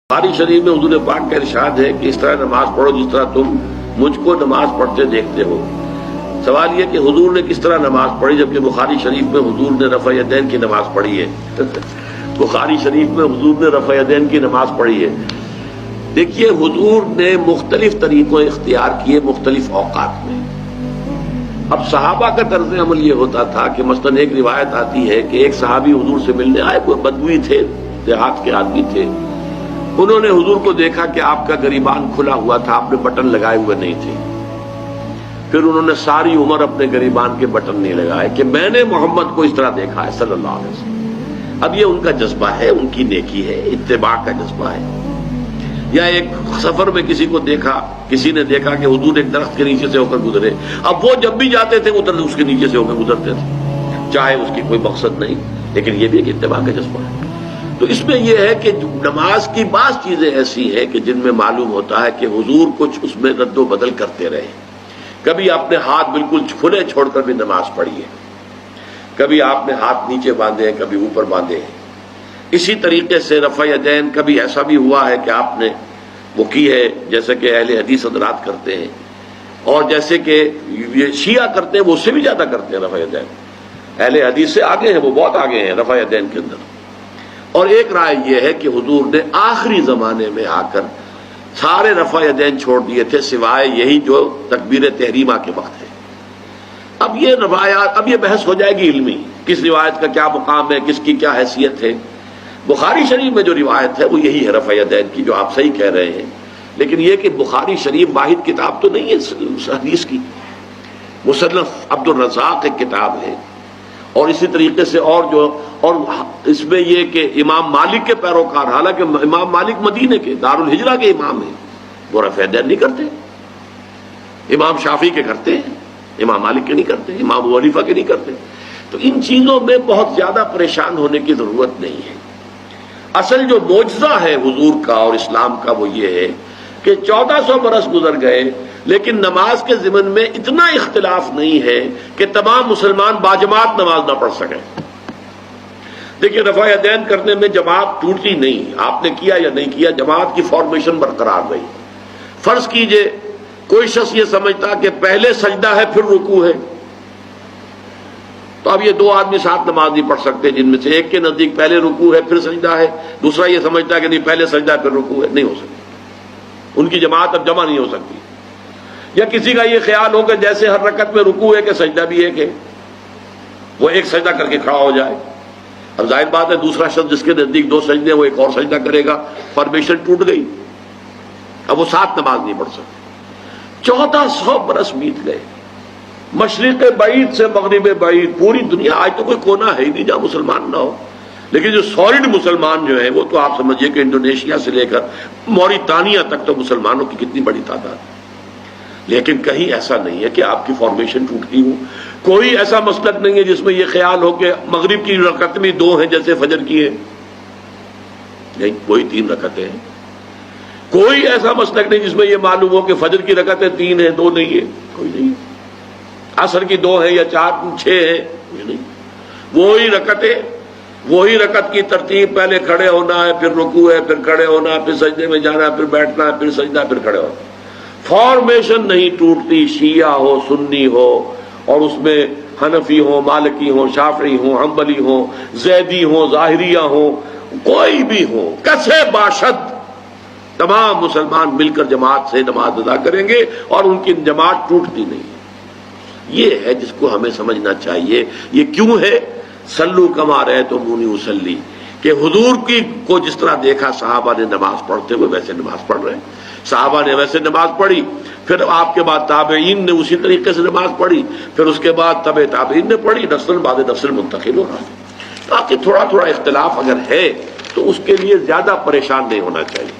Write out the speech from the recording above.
بخاری شریف میں حضور پاک کا ارشاد ہے کہ اس طرح نماز پڑھو جس طرح تم مجھ کو نماز پڑھتے دیکھتے ہو۔ سوال یہ کہ حضور نے کس طرح نماز پڑھی، جبکہ بخاری شریف میں حضور نے رفع یدین کی نماز پڑھی ہے۔ بخاری شریف میں حضور نے رفع یدین کی نماز پڑھی ہے۔ دیکھیے، حضور نے مختلف طریقوں اختیار کیے مختلف اوقات میں۔ اب صحابہ کا طرز عمل یہ ہوتا تھا کہ مثلاً ایک روایت آتی ہے کہ ایک صحابی حضور سے ملنے آئے، کوئی بدوی تھے، دیہات کے آدمی تھے۔ انہوں نے حضور کو دیکھا کہ آپ کا گریبان کھلا ہوا تھا، آپ نے بٹن لگائے ہوئے نہیں تھے۔ پھر انہوں نے ساری عمر اپنے گریبان کے بٹن نہیں لگائے کہ میں نے محمد کو اس طرح دیکھا ہے صلی اللہ علیہ وسلم۔ اب یہ ان کا جذبہ ہے، ان کی نیکی ہے، اتباع کا جذبہ ہے۔ یا ایک سفر میں کسی نے دیکھا کہ حضور ایک درخت کے نیچے سے ہو کر گزرے، اب وہ جب بھی جاتے تھے ادھر اس کے نیچے سے ہو کر گزرتے تھے، چاہے اس کی کوئی مقصد نہیں، لیکن یہ بھی ایک اتباع کا جذبہ ہے۔ تو اس میں یہ ہے کہ نماز کی بعض چیزیں ایسی ہیں کہ جن میں معلوم ہوتا ہے کہ حضور کچھ اس میں رد و بدل کرتے رہے۔ کبھی آپ نے ہاتھ بالکل کھلے چھوڑ کر بھی نماز پڑھی ہے، کبھی آپ نے ہاتھ نیچے باندھے ہیں، کبھی اوپر باندھے ہیں۔ اسی طریقے سے رفع یدین کبھی ایسا بھی ہوا ہے کہ آپ نے وہ کی ہے جیسے کہ اہل حدیث حضرات کرتے ہیں، اور جیسے کہ یہ شیعہ کرتے ہیں وہ اس سے بھی زیادہ کرتے ہیں رفع یدین۔ اہل حدیث سے آگے ہیں، وہ بہت آگے ہیں رفع یدین کے اندر۔ اور ایک رائے یہ ہے کہ حضور نے آخری زمانے میں آ کر سارے رفع یدین چھوڑ دیے تھے، سوائے یہی جو تکبیر تحریمہ کے وقت ہے۔ اب یہ روایات، اب یہ بحث ہو جائے گی علمی، کس روایت کا کیا مقام ہے، کس کی کیا حیثیت ہے۔ بخاری شریف میں جو روایت ہے وہ یہی ہے رفع یدین کی، جو آپ صحیح کہہ رہے ہیں۔ لیکن یہ کہ بخاری شریف واحد کتاب تو نہیں ہے حدیث کی، مصنف عبد الرزاق ایک کتاب ہے، اور اسی طریقے سے اور اس میں یہ کہ امام مالک کے پیروکار، حالانکہ امام مالک مدینے کے دارالہجرہ کے امام ہیں، وہ رفع یدین نہیں کرتے۔ امام شافعی کے کرتے ہیں، امام مالک کے نہیں کرتے، امام ابو حنیفہ کے نہیں کرتے۔ تو ان چیزوں میں بہت زیادہ پریشان ہونے کی ضرورت نہیں ہے۔ اصل جو معجزہ ہے حضور کا اور اسلام کا وہ یہ ہے کہ 1400 برس گزر گئے، لیکن نماز کے ضمن میں اتنا اختلاف نہیں ہے کہ تمام مسلمان باجماعت نماز نہ پڑھ سکیں۔ دیکھیے، رفع یدین کرنے میں جماعت ٹوٹی نہیں، آپ نے کیا یا نہیں کیا، جماعت کی فارمیشن برقرار رہی۔ فرض کیجئے کوئی شخص یہ سمجھتا کہ پہلے سجدہ ہے پھر رکوع ہے، تو اب یہ دو آدمی ساتھ نماز نہیں پڑھ سکتے، جن میں سے ایک کے نزدیک پہلے رکوع ہے پھر سجدہ ہے، دوسرا یہ سمجھتا ہے کہ نہیں پہلے سجدہ ہے پھر رکوع ہے، نہیں ہو سکتی، ان کی جماعت اب جمع نہیں ہو سکتی۔ یا کسی کا یہ خیال ہو کہ جیسے ہر رکعت میں رکوع ہے کہ سجدہ بھی ایک ہے، وہ ایک سجدہ کر کے کھڑا ہو جائے۔ اب ظاہر بات ہے دوسرا شخص جس کے نزدیک دو سجدے وہ ایک اور سجدہ کرے گا، فارمیشن ٹوٹ گئی، اب وہ ساتھ نماز نہیں پڑھ سکتے۔ 1400 برس بیت گئے، مشرق بعید سے مغرب بعید، پوری دنیا، آج تو کوئی کونا ہے ہی نہیں جہاں مسلمان نہ ہو۔ لیکن جو سالڈ مسلمان جو ہیں وہ تو آپ سمجھیے کہ انڈونیشیا سے لے کر موریتانیہ تک تو مسلمانوں کی کتنی بڑی تعداد ہے۔ لیکن کہیں ایسا نہیں ہے کہ آپ کی فارمیشن ٹوٹتی ہو، کوئی ایسا مسلک نہیں ہے جس میں یہ خیال ہو کہ مغرب کی رکعت میں 2 ہیں جیسے فجر کی ہے، نہیں، وہی 3 رکعتیں ہیں۔ کوئی ایسا مسلک نہیں جس میں یہ معلوم ہو کہ فجر کی رکعتیں 3 ہیں 2 نہیں ہے، کوئی نہیں ہے۔ عصر کی 2 ہیں یا 4 6 ہیں، یہ نہیں، وہی رکعت کی ترتیب، پہلے کھڑے ہونا ہے پھر رکوع ہے پھر کھڑے ہونا ہے پھر سجدے میں جانا ہے پھر بیٹھنا ہے پھر سجدہ پھر کھڑے ہونا۔ فارمیشن نہیں ٹوٹتی، شیعہ ہو سنی ہو، اور اس میں حنفی ہو مالکی ہو شافعی ہو حنبلی ہو زیدی ہو ظاہریہ ہو، کوئی بھی ہو، کسے باشد، تمام مسلمان مل کر جماعت سے نماز ادا کریں گے اور ان کی جماعت ٹوٹتی نہیں۔ یہ ہے جس کو ہمیں سمجھنا چاہیے۔ یہ کیوں ہے؟ صلو کما رأیتمونی اصلی، کہ حضور کو جس طرح دیکھا صحابہ نے نماز پڑھتے ہوئے ویسے نماز پڑھ رہے ہیں، صحابہ نے ویسے نماز پڑھی، پھر آپ کے بعد تابعین نے اسی طریقے سے نماز پڑھی، پھر اس کے بعد تبع تابعین نے پڑھی، نسل بعد نسل منتقل ہو رہا ہے۔ تاکہ تھوڑا تھوڑا اختلاف اگر ہے تو اس کے لیے زیادہ پریشان نہیں ہونا چاہیے۔